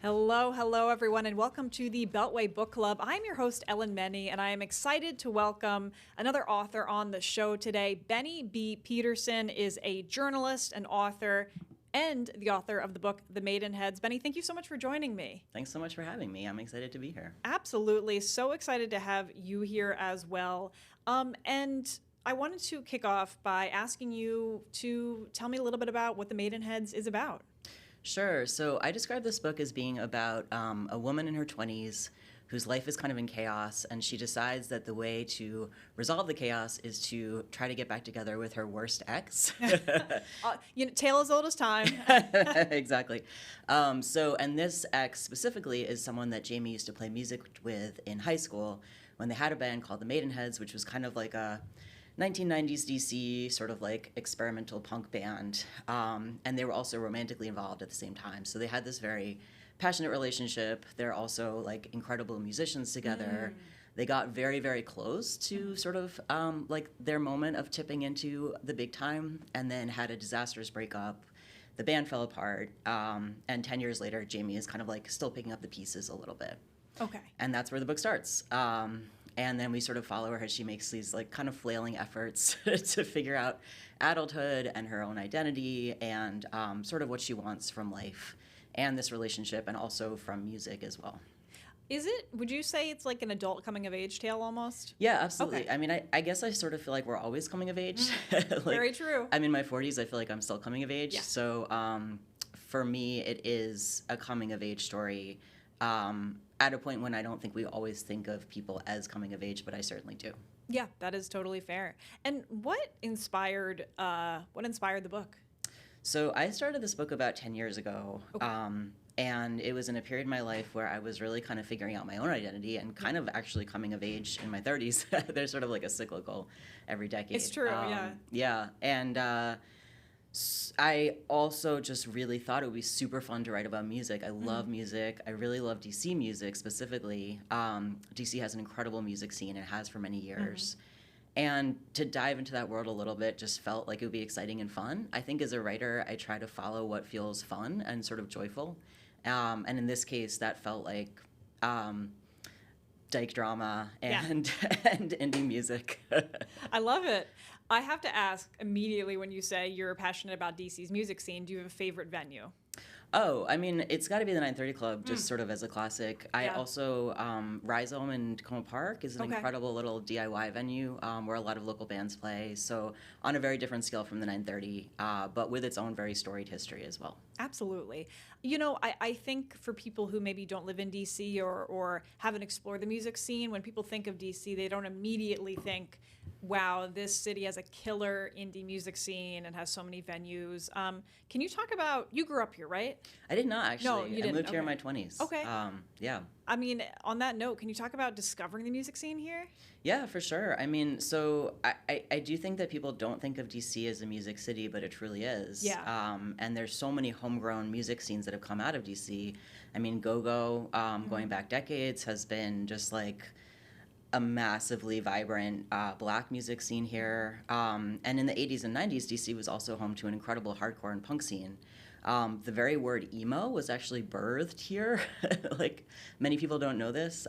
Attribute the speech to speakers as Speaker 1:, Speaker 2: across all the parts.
Speaker 1: Hello, everyone, and welcome to the Beltway Book Club. I'm your host, Ellen Menny, and I am excited to welcome another author on the show today. Benny B. Peterson is a journalist, an author, and the author of the book, The Maidenheads. Benny, thank you so much for joining me.
Speaker 2: Thanks so much for having me. I'm excited to be here.
Speaker 1: Absolutely. So excited to have you here as well. And I wanted to kick off by asking you to tell me a little bit about what The Maidenheads is about.
Speaker 2: Sure. So I describe this book as being about a woman in her 20s whose life is kind of in chaos, and she decides that the way to resolve the chaos is to try to get back together with her worst ex.
Speaker 1: Tale as old as time.
Speaker 2: Exactly. And this ex specifically is someone that Jamie used to play music with in high school when they had a band called the Maidenheads, which was kind of like a 1990s DC sort of like experimental punk band, and they were also romantically involved at the same time. So they had this very passionate relationship. They're also like incredible musicians together. They got very, very close to sort of like their moment of tipping into the big time, and then had a disastrous breakup. The band fell apart, and 10 years later, Jamie is kind of like still picking up the pieces a little bit.
Speaker 1: Okay.
Speaker 2: And that's where the book starts. And then we sort of follow her as she makes these like kind of flailing efforts to figure out adulthood and her own identity and sort of what she wants from life and this relationship, and also from music as well.
Speaker 1: Would you say it's like an adult coming of age tale almost?
Speaker 2: Yeah, absolutely.
Speaker 1: Okay.
Speaker 2: I mean, I guess I sort of feel like we're always coming of age.
Speaker 1: Very true.
Speaker 2: I'm in my 40s. I feel like I'm still coming of age.
Speaker 1: Yeah.
Speaker 2: So for me, it is a coming of age story. At a point when I don't think we always think of people as coming of age, but I certainly do.
Speaker 1: Yeah, that is totally fair. And what inspired the book?
Speaker 2: So I started this book about 10 years ago,
Speaker 1: Okay.
Speaker 2: and it was in a period in my life where I was really kind of figuring out my own identity and kind of actually coming of age in my 30s. There's sort of like a cyclical every decade.
Speaker 1: It's true, yeah.
Speaker 2: Yeah, and I also just really thought it would be super fun to write about music. I love music. I really love DC music specifically. DC has an incredible music scene and has for many years. And to dive into that world a little bit just felt like it would be exciting and fun. I think as a writer, I try to follow what feels fun and sort of joyful. And in this case, that felt like dyke drama and indie music.
Speaker 1: I love it. I have to ask immediately, when you say you're passionate about DC's music scene, do you have a favorite venue?
Speaker 2: Oh, I mean, it's got to be the 930 Club, just sort of as a classic. I
Speaker 1: Yeah.
Speaker 2: also, Rhizome in Tacoma Park is an
Speaker 1: Okay.
Speaker 2: incredible little DIY venue where a lot of local bands play. So on a very different scale from the 930, but with its own very storied history as well.
Speaker 1: Absolutely. You know, I think for people who maybe don't live in DC or haven't explored the music scene, when people think of DC, they don't immediately think, wow, this city has a killer indie music scene and has so many venues. Can you talk about, you grew up here, right?
Speaker 2: I did not actually.
Speaker 1: No, you didn't.
Speaker 2: I moved here in
Speaker 1: Okay.
Speaker 2: my 20s.
Speaker 1: Okay.
Speaker 2: Yeah.
Speaker 1: I mean, on that note, can you talk about discovering the music scene here?
Speaker 2: Yeah, for sure. I mean, so I do think that people don't think of DC as a music city, but it truly is.
Speaker 1: Yeah.
Speaker 2: And there's so many homegrown music scenes that have come out of DC. I mean, go-go, going back decades, has been just like a massively vibrant black music scene here. And in the 80s and 90s, DC was also home to an incredible hardcore and punk scene. The very word emo was actually birthed here. Like, many people don't know this.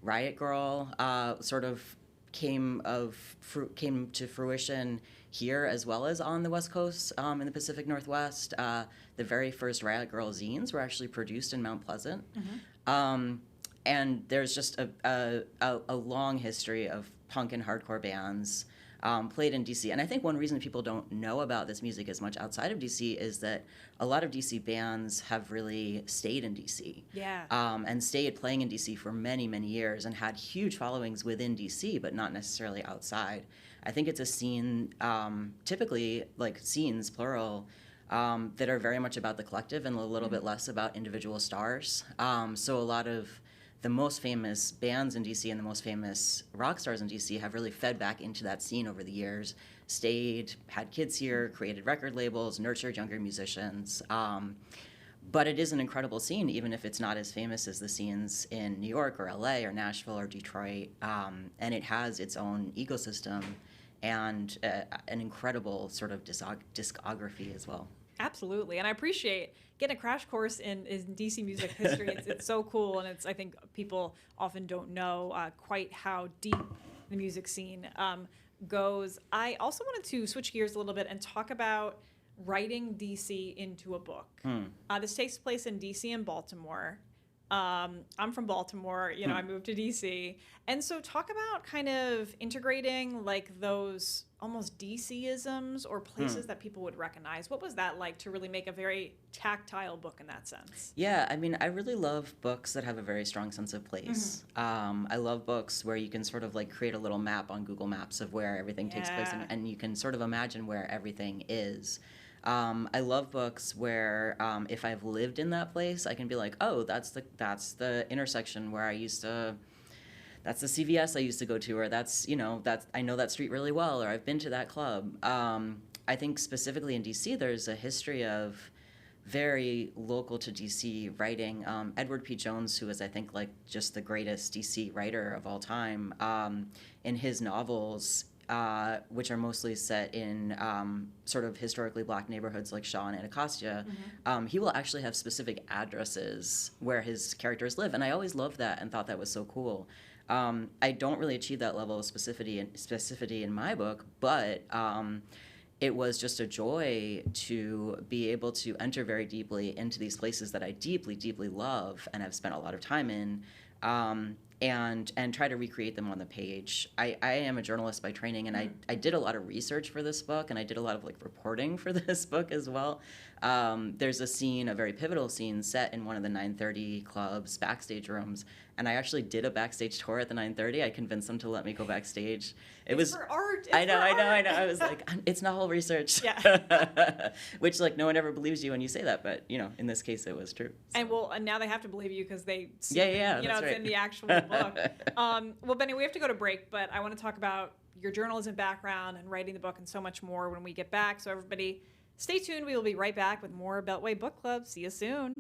Speaker 2: Riot Girl sort of came to fruition here as well as on the West Coast in the Pacific Northwest. The very first Riot Girl zines were actually produced in Mount Pleasant. And there's just a long history of punk and hardcore bands played in DC. And I think one reason people don't know about this music as much outside of DC is that a lot of DC bands have really stayed in DC.
Speaker 1: Yeah.
Speaker 2: And stayed playing in DC for many, many years and had huge followings within DC, but not necessarily outside. I think it's a scene, typically like scenes, plural, that are very much about the collective and a little bit less about individual stars. So a lot of the most famous bands in DC and the most famous rock stars in DC have really fed back into that scene over the years, stayed, had kids here, created record labels, nurtured younger musicians. But it is an incredible scene, even if it's not as famous as the scenes in New York or LA or Nashville or Detroit. And it has its own ecosystem and an incredible sort of discography as well.
Speaker 1: Absolutely. And I appreciate getting a crash course in DC music history. It's so cool. And I think people often don't know quite how deep the music scene goes. I also wanted to switch gears a little bit and talk about writing DC into a book. This takes place in DC and Baltimore. I'm from Baltimore, I moved to DC. And so talk about kind of integrating like those almost DC-isms or places that people would recognize. What was that like to really make a very tactile book in that sense?
Speaker 2: Yeah, I mean, I really love books that have a very strong sense of place. I love books where you can sort of like create a little map on Google Maps of where everything takes place, and you can sort of imagine where everything is. I love books where if I've lived in that place, I can be like, oh, that's the intersection where that's the CVS I used to go to, or I know that street really well, or I've been to that club. I think specifically in DC, there's a history of very local to DC writing. Edward P. Jones, who is, I think, like just the greatest DC writer of all time, in his novels, which are mostly set in sort of historically black neighborhoods like Shaw and Anacostia, he will actually have specific addresses where his characters live. And I always loved that and thought that was so cool. I don't really achieve that level of specificity in my book, but it was just a joy to be able to enter very deeply into these places that I deeply, deeply love and have spent a lot of time in. And try to recreate them on the page. I am a journalist by training, and I did a lot of research for this book, and I did a lot of like reporting for this book as well. There's a very pivotal scene set in one of the 930 Club's backstage rooms, and I actually did a backstage tour at the 930. I convinced them to let me go backstage.
Speaker 1: It's for art.
Speaker 2: I know. I was like, it's not all research.
Speaker 1: Yeah.
Speaker 2: Which like no one ever believes you when you say that, but in this case it was true. So.
Speaker 1: And now they have to believe you because they see,
Speaker 2: that's
Speaker 1: it's
Speaker 2: right.
Speaker 1: in the actual book. Well, Benny, we have to go to break, but I want to talk about your journalism background and writing the book and so much more when we get back. So everybody, stay tuned. We will be right back with more Beltway Book Club. See you soon.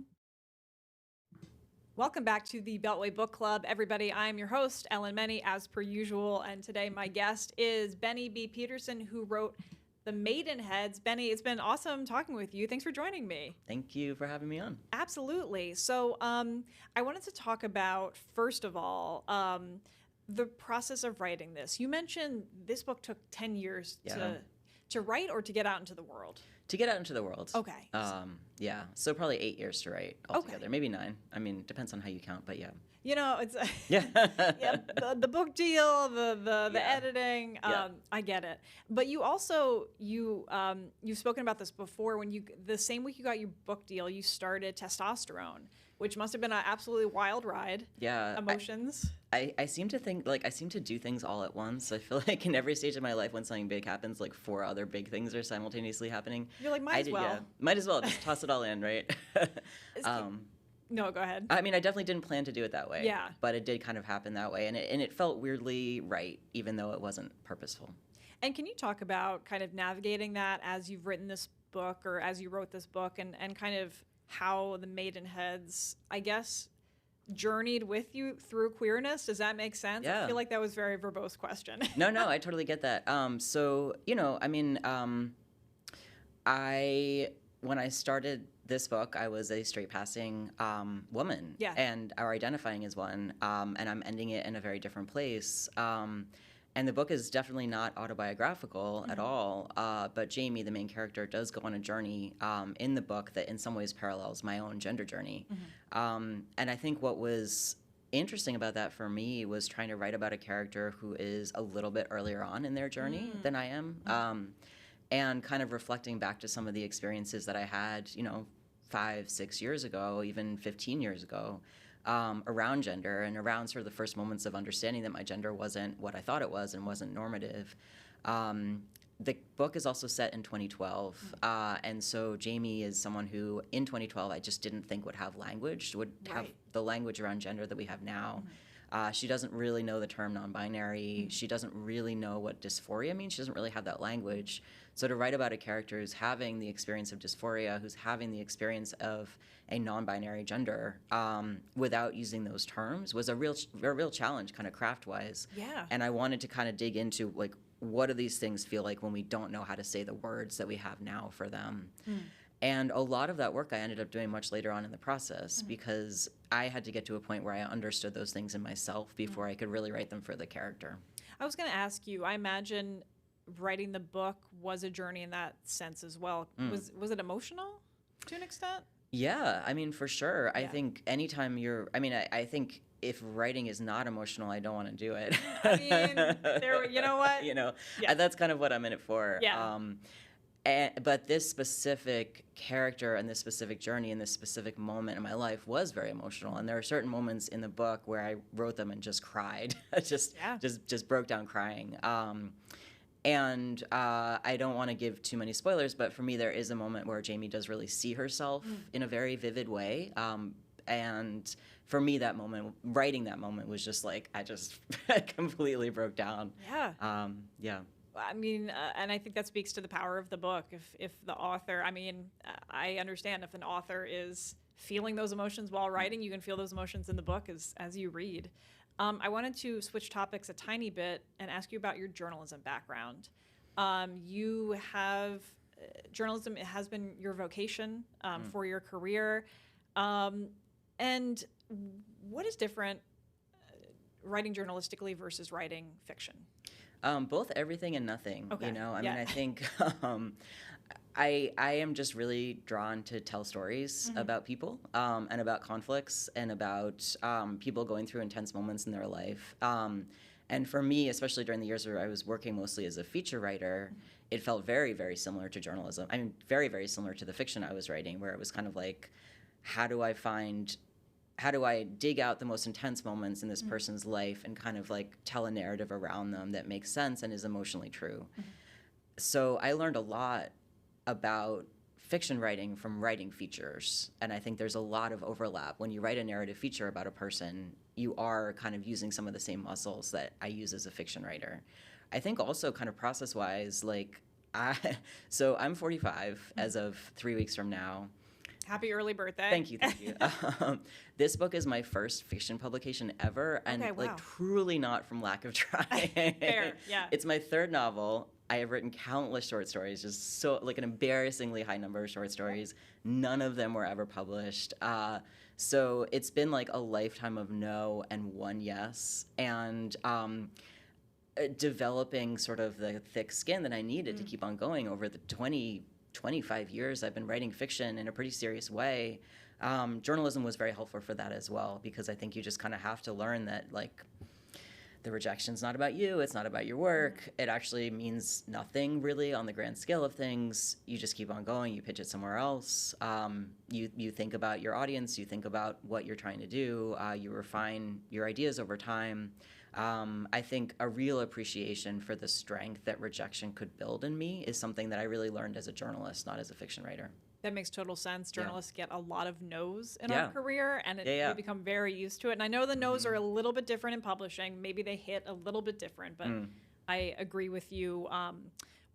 Speaker 1: Welcome back to the Beltway Book Club, everybody. I'm your host, Ellen Menny, as per usual, and today my guest is Benny B. Peterson, who wrote The Maidenheads. Benny, it's been awesome talking with you. Thanks for joining me.
Speaker 2: Thank you for having me on.
Speaker 1: Absolutely. So I wanted to talk about, first of all, the process of writing this. You mentioned this book took 10 years to write or to get out into the world?
Speaker 2: To get out into the world.
Speaker 1: Okay.
Speaker 2: Yeah. So probably 8 years to write altogether.
Speaker 1: Okay.
Speaker 2: Maybe 9. I mean, depends on how you count, but yeah.
Speaker 1: It's
Speaker 2: yeah.
Speaker 1: the book deal, the editing. I get it. But you also you've spoken about this before. When the same week you got your book deal, you started Testosterone, which must have been an absolutely wild ride.
Speaker 2: Yeah.
Speaker 1: Emotions.
Speaker 2: I seem to think I seem to do things all at once. I feel like in every stage of my life, when something big happens, like 4 other big things are simultaneously happening.
Speaker 1: You're like, might as well.
Speaker 2: Yeah, might as well just toss it all in, right?
Speaker 1: No, go ahead.
Speaker 2: I mean, I definitely didn't plan to do it that way.
Speaker 1: Yeah.
Speaker 2: But it did kind of happen that way, and it felt weirdly right, even though it wasn't purposeful.
Speaker 1: And can you talk about kind of navigating that as you've written this book, or as you wrote this book, and kind of how the Maidenheads, I guess, journeyed with you through queerness? Does that make sense?
Speaker 2: Yeah.
Speaker 1: I feel like that was a very verbose question.
Speaker 2: No, I totally get that. So, I mean, when I started this book, I was a straight passing woman, and or identifying as one, and I'm ending it in a very different place. And the book is definitely not autobiographical at all, but Jamie, the main character, does go on a journey in the book that in some ways parallels my own gender journey. And I think what was interesting about that for me was trying to write about a character who is a little bit earlier on in their journey than I am, and kind of reflecting back to some of the experiences that I had, 5, 6 years ago, even 15 years ago, around gender and around sort of the first moments of understanding that my gender wasn't what I thought it was and wasn't normative. The book is also set in 2012, and so Jamie is someone who, in 2012, I just didn't think would have have the language around gender that we have now. She doesn't really know the term non-binary. She doesn't really know what dysphoria means. She doesn't really have that language. So to write about a character who's having the experience of dysphoria, who's having the experience of a non-binary gender without using those terms was a real challenge, kind of craft-wise.
Speaker 1: Yeah.
Speaker 2: And I wanted to kind of dig into, like, what do these things feel like when we don't know how to say the words that we have now for them? And a lot of that work I ended up doing much later on in the process because I had to get to a point where I understood those things in myself before I could really write them for the character.
Speaker 1: I was going to ask you, I imagine writing the book was a journey in that sense as well. Was it emotional to an extent?
Speaker 2: Yeah, I mean, for sure. I
Speaker 1: Yeah.
Speaker 2: think anytime I think if writing is not emotional, I don't want to do it.
Speaker 1: I mean, you know what?
Speaker 2: You know,
Speaker 1: Yeah.
Speaker 2: that's kind of what I'm in it for.
Speaker 1: Yeah.
Speaker 2: But this specific character and this specific journey and this specific moment in my life was very emotional. And there are certain moments in the book where I wrote them and just cried, just broke down crying. I don't want to give too many spoilers, but for me, there is a moment where Jamie does really see herself in a very vivid way. And for me, that moment, writing that moment was just like, I just completely broke down.
Speaker 1: Yeah.
Speaker 2: Yeah.
Speaker 1: I mean, and I think that speaks to the power of the book. If the author, I mean, I understand if an author is feeling those emotions while writing, you can feel those emotions in the book as you read. I wanted to switch topics a tiny bit and ask you about your journalism background. You have journalism has been your vocation for your career. And what is different writing journalistically versus writing fiction?
Speaker 2: Both everything and nothing,
Speaker 1: Okay.
Speaker 2: you know? I
Speaker 1: Yeah.
Speaker 2: mean, I think I am just really drawn to tell stories about people and about conflicts and about people going through intense moments in their life. And for me, especially during the years where I was working mostly as a feature writer, it felt very, very similar to journalism. I mean, very, very similar to the fiction I was writing, where it was kind of like, how do I dig out the most intense moments in this person's life and kind of like tell a narrative around them that makes sense and is emotionally true? So I learned a lot about fiction writing from writing features. And I think there's a lot of overlap. When you write a narrative feature about a person, you are kind of using some of the same muscles that I use as a fiction writer. I think also kind of process-wise, like so I'm 45 as of 3 weeks from now.
Speaker 1: Happy early birthday.
Speaker 2: Thank you. This book is my first fiction publication ever, and
Speaker 1: Okay, wow.
Speaker 2: like truly not from lack of trying.
Speaker 1: Fair, yeah.
Speaker 2: It's my third novel. I have written countless short stories, just so like an embarrassingly high number of short stories. None of them were ever published. So it's been like a lifetime of no and one yes, and developing sort of the thick skin that I needed to keep on going over the 25 years I've been writing fiction in a pretty serious way. Journalism was very helpful for that as well, because I think you just kind of have to learn that, like, the rejection's not about you, it's not about your work. It actually means nothing really on the grand scale of things. You just keep on going, you pitch it somewhere else. You think about your audience, you think about what you're trying to do, you refine your ideas over time. I think a real appreciation for the strength that rejection could build in me is something that I really learned as a journalist, not as a fiction writer.
Speaker 1: That makes total sense. Journalists get a lot of no's in
Speaker 2: Yeah.
Speaker 1: our career, and we become very used to it. And I know the no's are a little bit different in publishing. Maybe they hit a little bit different, but I agree with you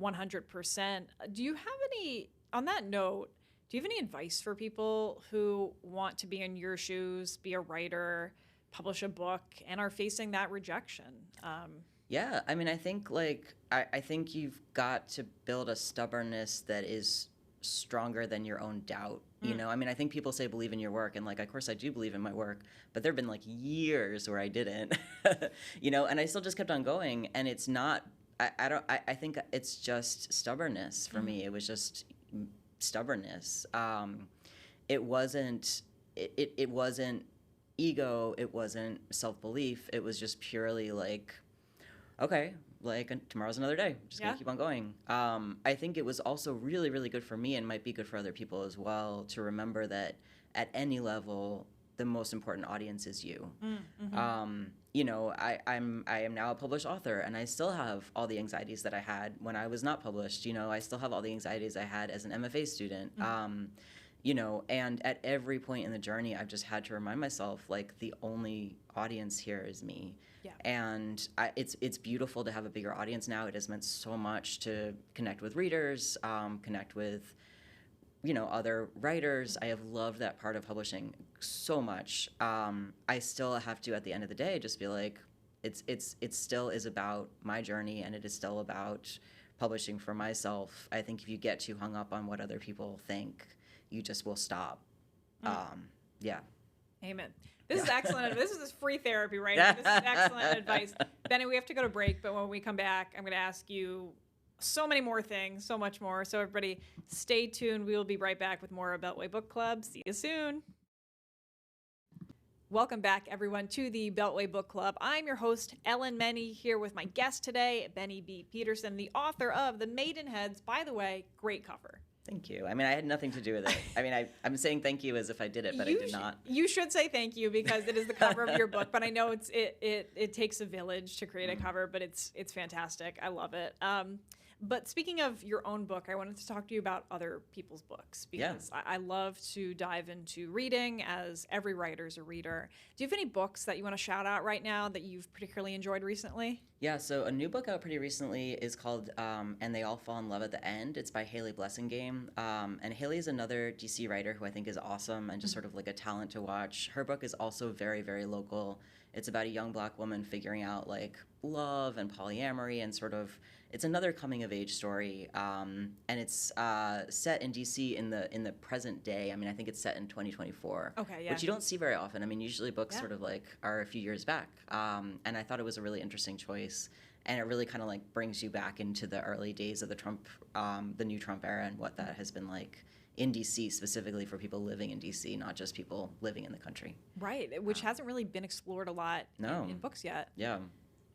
Speaker 1: 100%. Do you have any, on that note, do you have any advice for people who want to be in your shoes, be a writer, publish a book, and are facing that rejection?
Speaker 2: Yeah, I mean, I think I think you've got to build a stubbornness that is stronger than your own doubt. You know, I mean, I think people say believe in your work, and like, of course I do believe in my work, but there've been like years where I didn't, you know, and I still just kept on going. And it's not, I think it's just stubbornness for me. It was just stubbornness. It wasn't ego, it wasn't self-belief, it was just purely like, okay, like tomorrow's another day, just gonna keep on going. I think it was also really, really good for me, and might be good for other people as well, to remember that at any level, the most important audience is you. You know, I am now a published author, and I still have all the anxieties that I had when I was not published. You know, I still have all the anxieties I had as an MFA student. You know, and at every point in the journey, I've just had to remind myself, like, the only audience here is me. Yeah. And it's beautiful to have a bigger audience now. It has meant so much to connect with readers, connect with, you know, other writers. I have loved that part of publishing so much. I still have to, at the end of the day, just be like, it still is about my journey, and it is still about publishing for myself. I think if you get too hung up on what other people think, you just will stop. Yeah.
Speaker 1: Amen. This is excellent. This is free therapy right here. This is excellent advice. Benny, we have to go to break, but when we come back, I'm going to ask you so many more things, so much more. So everybody, stay tuned. We will be right back with more of Beltway Book Club. See you soon. Welcome back, everyone, to the Beltway Book Club. I'm your host, Ellen Menny, here with my guest today, Benny B. Peterson, the author of The Maidenheads. By the way, great cover.
Speaker 2: Thank you. I mean, I had nothing to do with it. I mean, I'm saying thank you as if I did it, but I did not.
Speaker 1: You should say thank you because it is the cover of your book. But I know it takes a village to create a cover, but it's fantastic. I love it. But speaking of your own book, I wanted to talk to you about other people's books because I love to dive into reading, as every writer is a reader. Do you have any books that you want to shout out right now that you've particularly enjoyed recently?
Speaker 2: Yeah, so a new book out pretty recently is called And They All Fall in Love at the End. It's by Haley Blessingame. And Haley is another DC writer who I think is awesome and just sort of like a talent to watch. Her book is also very, very local. It's about a young Black woman figuring out like love and polyamory and sort of, it's another coming of age story. And it's set in DC in the present day. I mean, I think it's set in 2024.
Speaker 1: Okay, yeah.
Speaker 2: Which you don't see very often. I mean, usually books sort of like are a few years back. And I thought it was a really interesting choice. And it really kind of like brings you back into the early days of the new Trump era and what that has been like in DC, specifically for people living in DC, not just people living in the country.
Speaker 1: Right, which hasn't really been explored a lot in books yet.
Speaker 2: Yeah.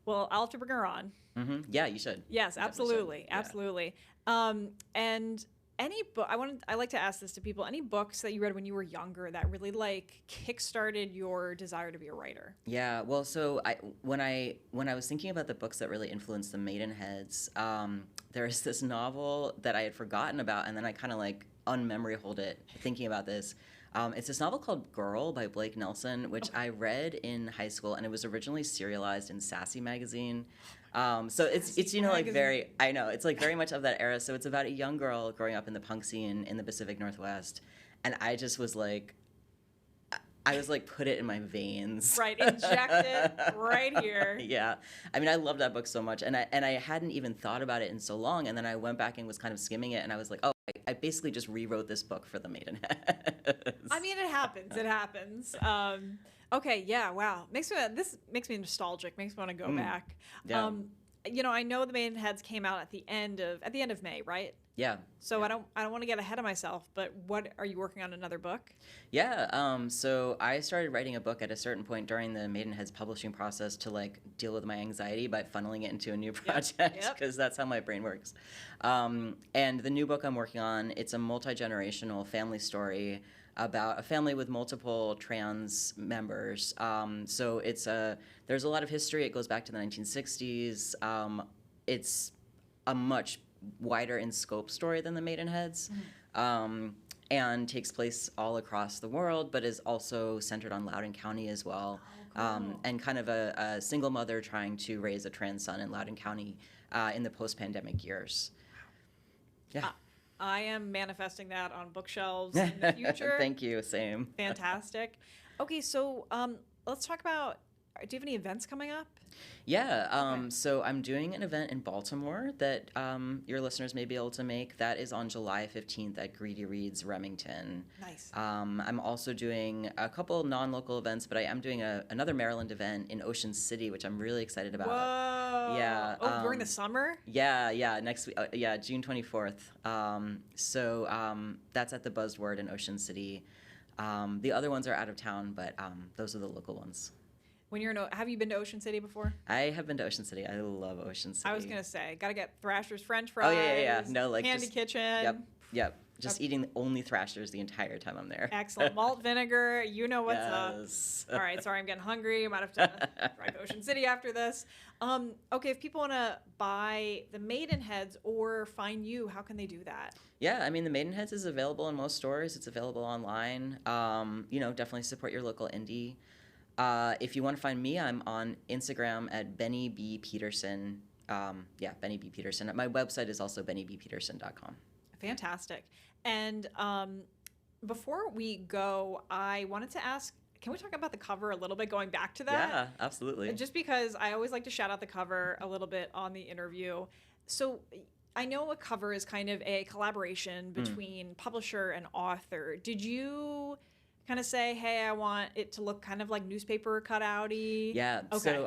Speaker 1: Well, I'll have to bring her on.
Speaker 2: Mm-hmm. Yeah, you should.
Speaker 1: Yes, absolutely, absolutely. And any book, I like to ask this to people. Any books that you read when you were younger that really like kickstarted your desire to be a writer? Yeah,
Speaker 2: well, so when I was thinking about the books that really influenced the Maidenheads, there's this novel that I had forgotten about, and then I kind of like unmemory hold it thinking about this. It's this novel called Girl by Blake Nelson, which I read in high school, and it was originally serialized in Sassy magazine. So it's you know like very, I know, it's like very much of that era. So it's about a young girl growing up in the punk scene in the Pacific Northwest, and I just was like, put it in my veins.
Speaker 1: Right, inject it right here.
Speaker 2: Yeah, I mean, I love that book so much, and I hadn't even thought about it in so long, and then I went back and was kind of skimming it, and I was like, oh, I basically just rewrote this book for the Maidenheads.
Speaker 1: I mean, it happens. It happens. Okay, yeah, wow. This makes me nostalgic. Makes me want to go back.
Speaker 2: Yeah.
Speaker 1: You know, I know the Maidenheads came out at the end of May, right?
Speaker 2: Yeah.
Speaker 1: So I don't want to get ahead of myself, but what are you working on another book?
Speaker 2: Yeah. So I started writing a book at a certain point during the Maidenheads publishing process to like deal with my anxiety by funneling it into a new project because that's how my brain works. And the new book I'm working on, it's a multi-generational family story about a family with multiple trans members. So there's a lot of history. It goes back to the 1960s. It's a much wider in scope story than the Maidenheads, and takes place all across the world, but is also centered on Loudoun County as well. Oh, cool. And kind of a single mother trying to raise a trans son in Loudoun County in the post-pandemic years. Yeah.
Speaker 1: I am manifesting that on bookshelves in the future.
Speaker 2: Thank you. Same.
Speaker 1: Fantastic. Okay, so let's talk about, do you have any events coming up?
Speaker 2: Yeah, so I'm doing an event in Baltimore that your listeners may be able to make. That is on July 15th at Greedy Reads, Remington.
Speaker 1: Nice.
Speaker 2: I'm also doing a couple non-local events, but I am doing another Maryland event in Ocean City, which I'm really excited about.
Speaker 1: Whoa.
Speaker 2: Yeah.
Speaker 1: Oh, during the summer?
Speaker 2: Yeah, next week. June 24th. So that's at the Buzzword in Ocean City. The other ones are out of town, but those are the local ones.
Speaker 1: When have you been to Ocean City before?
Speaker 2: I have been to Ocean City. I love Ocean City.
Speaker 1: I was gonna say, gotta get Thrasher's French fries.
Speaker 2: Oh yeah. No, like
Speaker 1: Candy Kitchen.
Speaker 2: Yep. Just eating only Thrashers the entire time I'm there.
Speaker 1: Excellent. Malt vinegar. You know what's up. All right. Sorry, I'm getting hungry. I might have to drive to Ocean City after this. Okay. If people want to buy the Maidenheads or find you, how can they do that?
Speaker 2: Yeah, I mean, the Maidenheads is available in most stores. It's available online. Definitely support your local indie. If you want to find me, I'm on Instagram at Benny B. Peterson. Benny B. Peterson. My website is also bennybpeterson.com.
Speaker 1: Fantastic. And before we go, I wanted to ask, can we talk about the cover a little bit, going back to that?
Speaker 2: Yeah, absolutely.
Speaker 1: Just because I always like to shout out the cover a little bit on the interview. So I know a cover is kind of a collaboration between publisher and author. Did you kind of say, hey, I want it to look kind of like newspaper cutout-y?
Speaker 2: Yeah.
Speaker 1: Okay.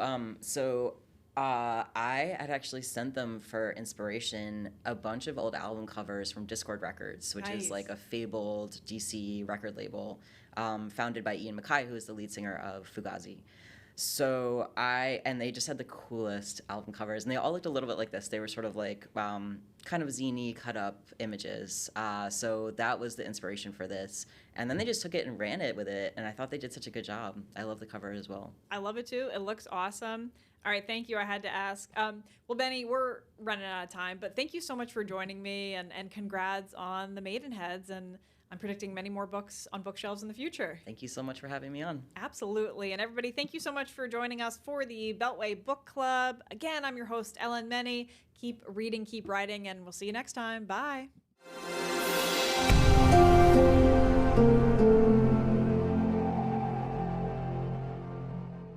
Speaker 2: I had actually sent them for inspiration a bunch of old album covers from Discord Records, which is like
Speaker 1: Nice.
Speaker 2: a fabled DC record label, founded by Ian MacKaye, who is the lead singer of Fugazi. And they just had the coolest album covers, and they all looked a little bit like this. They were sort of like kind of zany, cut up images. So that was the inspiration for this. And then they just took it and ran it with it, and I thought they did such a good job. I love the cover as well.
Speaker 1: I love it too. It looks awesome. All right, thank you. I had to ask. Well, Benny, we're running out of time, but thank you so much for joining me, and congrats on the Maidenheads. And I'm predicting many more books on bookshelves in the future.
Speaker 2: Thank you so much for having me on.
Speaker 1: Absolutely. And everybody, thank you so much for joining us for the Beltway Book Club. Again, I'm your host, Ellen Meny. Keep reading, keep writing, and we'll see you next time. Bye.